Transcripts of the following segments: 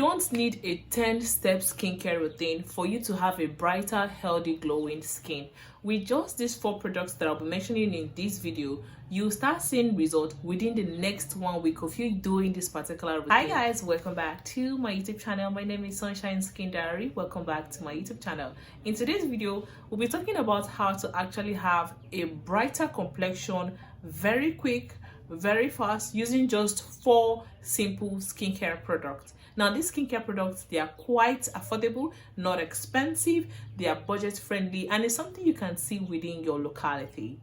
don't need a 10-step skincare routine for you to have a brighter, healthy, glowing skin. With just these 4 products that I'll be mentioning in this video, you'll start seeing results within the next 1 week of you doing this particular routine. Hi guys, welcome back to my YouTube channel. My name is Sunshine Skin Diary. Welcome back to my YouTube channel. In today's video, we'll be talking about how to actually have a brighter complexion very quick, very fast, using just 4 simple skincare products. Now these skincare products, they are quite affordable, not expensive, they are budget friendly, and it's something you can see within your locality.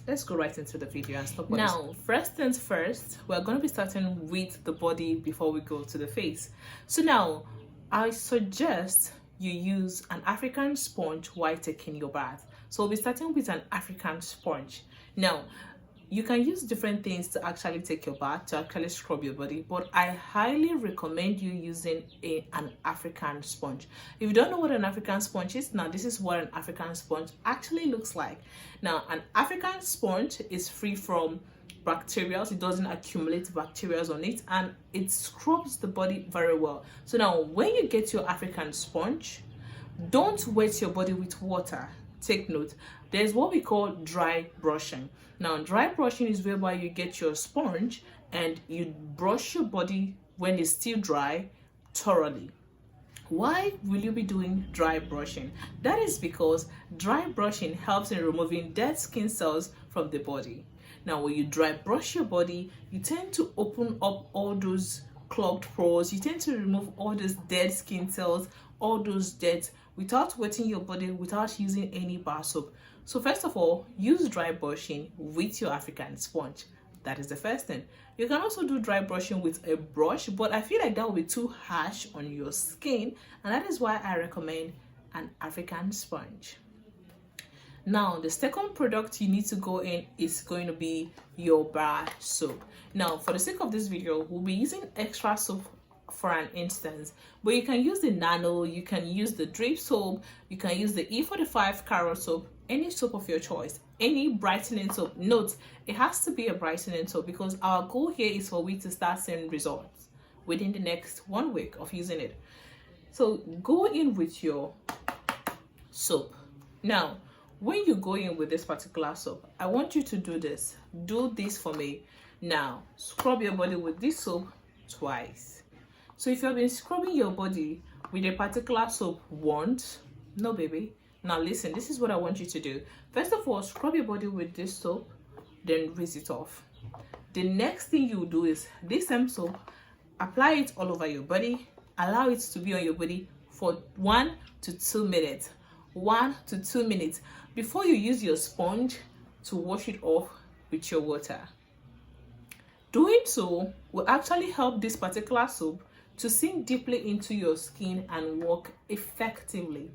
Let's go right into the video and stop. Now, first things first, we're going to be starting with the body before we go to the face. So now, I suggest you use an African sponge while taking your bath. So we'll be starting with an African sponge. Now, you can use different things to actually take your bath, to actually scrub your body, but I highly recommend you using an African sponge. If you don't know what an African sponge is, now this is what an African sponge actually looks like. Now, an African sponge is free from bacteria, it doesn't accumulate bacteria on it, and it scrubs the body very well. So now, when you get your African sponge, don't wet your body with water. Take note, there's what we call dry brushing. Now, dry brushing is whereby you get your sponge and you brush your body when it's still dry thoroughly. Why will you be doing dry brushing? That is because dry brushing helps in removing dead skin cells from the body. Now, when you dry brush your body, you tend to open up all those clogged pores, you tend to remove all those dead skin cells, all those dirt, without wetting your body, without using any bar soap. So first of all, use dry brushing with your African sponge. That is the first thing. You can also do dry brushing with a brush, but I feel like that will be too harsh on your skin, and that is why I recommend an African sponge. Now, the second product you need to go in is going to be your bar soap. Now, for the sake of this video, we'll be using extra soap for an instance, but you can use the nano, you can use the drip soap, you can use the E45 carrot soap, any soap of your choice, any brightening soap. Note, it has to be a brightening soap because our goal here is for we to start seeing results within the next 1 week of using it. So go in with your soap. Now, when you go in with this particular soap, I want you to do this for me. Now, scrub your body with this soap twice. So if you've been scrubbing your body with a particular soap once, no baby. Now listen, this is what I want you to do. First of all, scrub your body with this soap, then rinse it off. The next thing you do is this same soap, apply it all over your body, allow it to be on your body for 1 to 2 minutes. 1 to 2 minutes before you use your sponge to wash it off with your water. Doing so will actually help this particular soap to sink deeply into your skin and work effectively.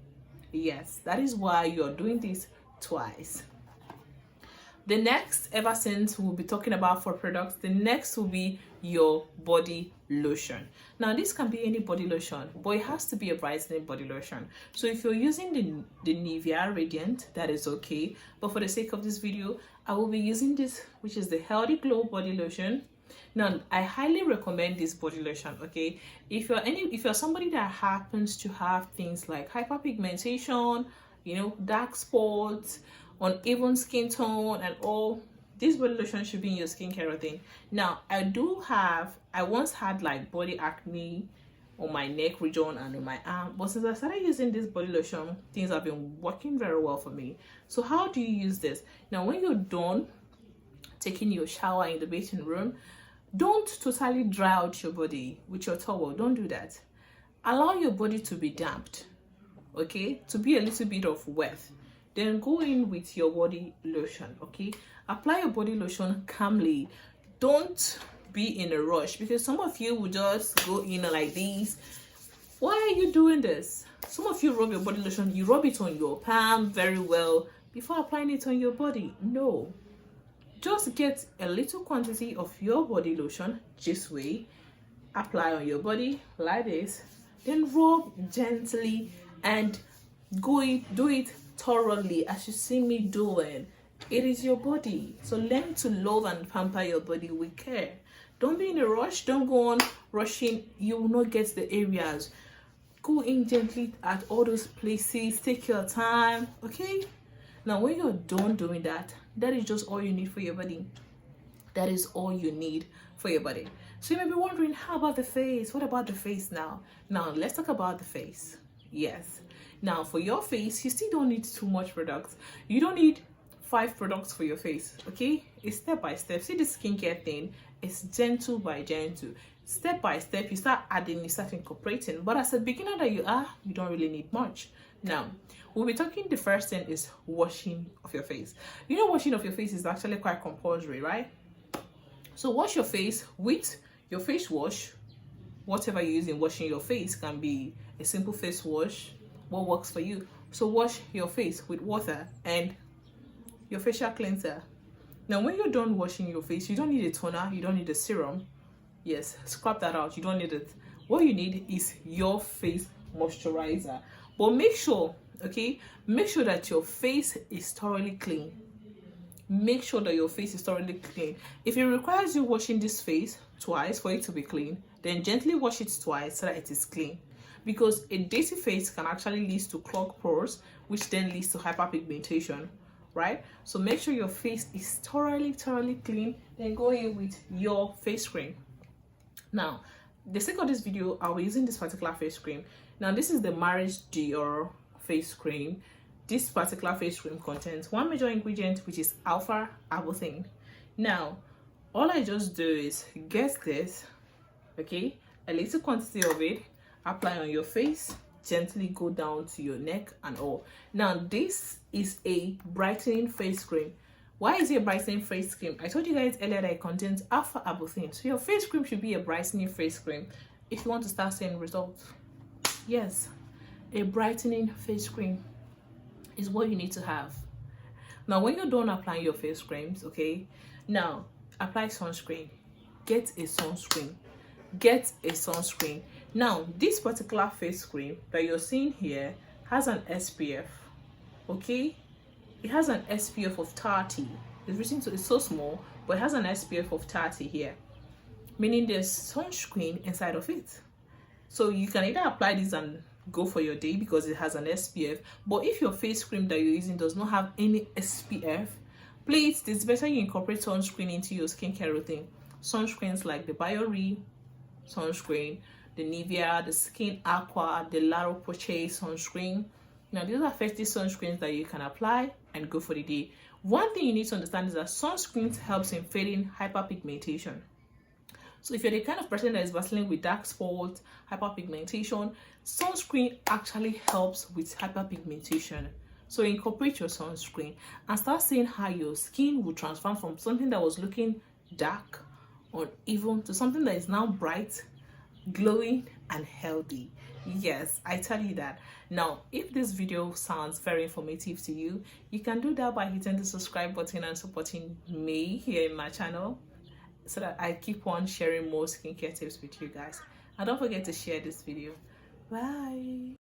Yes, that is why you're doing this twice. The next, ever since we'll be talking about 4 products, the next will be your body lotion. Now, this can be any body lotion, but it has to be a brightening body lotion. So if you're using the Nivea Radiant, that is okay. But for the sake of this video, I will be using this, which is the Healthy Glow body lotion. Now, I highly recommend this body lotion, okay? If you're somebody that happens to have things like hyperpigmentation, dark spots, uneven skin tone and all, this body lotion should be in your skincare routine. Now, I once had like body acne on my neck region and on my arm, but since I started using this body lotion, things have been working very well for me. So how do you use this? Now, when you're done taking your shower in the bathing room, don't totally dry out your body with your towel. Don't do that. Allow your body to be damped, okay, to be a little bit of wet. Then go in with your body lotion, okay? Apply your body lotion calmly. Don't be in a rush, because some of you will just go in like this. Why are you doing this? Some of you rub your body lotion, you rub it on your palm very well before applying it on your body. No. Just get a little quantity of your body lotion this way, apply on your body like this, then rub gently and do it thoroughly as you see me doing. It is your body, so learn to love and pamper your body with care. Don't be in a rush. Don't go on rushing, you will not get the areas. Go in gently at all those places, take your time, okay? Now when you're done doing that, that is just all you need for your body. That is all you need for your body. So you may be wondering, how about the face? What about the face now? Now let's talk about the face. Yes, now for your face, you still don't need too much products. You don't need 5 products for your face, okay? It's step by step. See, the skincare thing is gentle by gentle. Step by step, you start adding, you start incorporating. But as a beginner that you are, you don't really need much. Now we'll be talking, the first thing is washing of your face. You know, washing of your face is actually quite compulsory, right? So wash your face with your face wash. Whatever you use in washing your face, can be a simple face wash, what works for you. So wash your face with water and your facial cleanser. Now when you're done washing your face, you don't need a toner, you don't need a serum. Yes, scrap that out, you don't need it. What you need is your face moisturizer. But make sure, okay, make sure that your face is thoroughly clean. Make sure that your face is thoroughly clean. If it requires you washing this face twice for it to be clean, then gently wash it twice so that it is clean. Because a dirty face can actually lead to clogged pores, which then leads to hyperpigmentation, right? So make sure your face is thoroughly clean. Then go in with your face cream. Now, the sake of this video, I'll be using this particular face cream. Now, this is the Marriage Dior face cream. This particular face cream contains one major ingredient, which is alpha arbutin. Now, all I just do is get this, okay, a little quantity of it, apply on your face, gently go down to your neck and all. Now, this is a brightening face cream. Why is it a brightening face cream? I told you guys earlier that it contains alpha arbutin. So your face cream should be a brightening face cream if you want to start seeing results. Yes, a brightening face cream is what you need to have. Now when you're done applying your face creams, okay, now apply sunscreen. Get a sunscreen. Get a sunscreen. Now this particular face cream that you're seeing here has an SPF, okay? It has an SPF of 30. It's written to, it's so small, but it has an SPF of 30 here, meaning there's sunscreen inside of it. So you can either apply this and go for your day because it has an SPF. But if your face cream that you're using does not have any SPF, please, it's better you incorporate sunscreen into your skincare routine. Sunscreens like the Biore sunscreen, the Nivea, the Skin Aqua, the La Roche-Posay sunscreen. Now these are effective sunscreens that you can apply and go for the day. One thing you need to understand is that sunscreens helps in fading hyperpigmentation. So if you're the kind of person that is battling with dark spots, hyperpigmentation, sunscreen actually helps with hyperpigmentation. So incorporate your sunscreen and start seeing how your skin will transform from something that was looking dark or even to something that is now bright, glowing and healthy. Yes, I tell you that. Now if this video sounds very informative to you, you can do that by hitting the subscribe button and supporting me here in my channel so that I keep on sharing more skincare tips with you guys. And don't forget to share this video. Bye.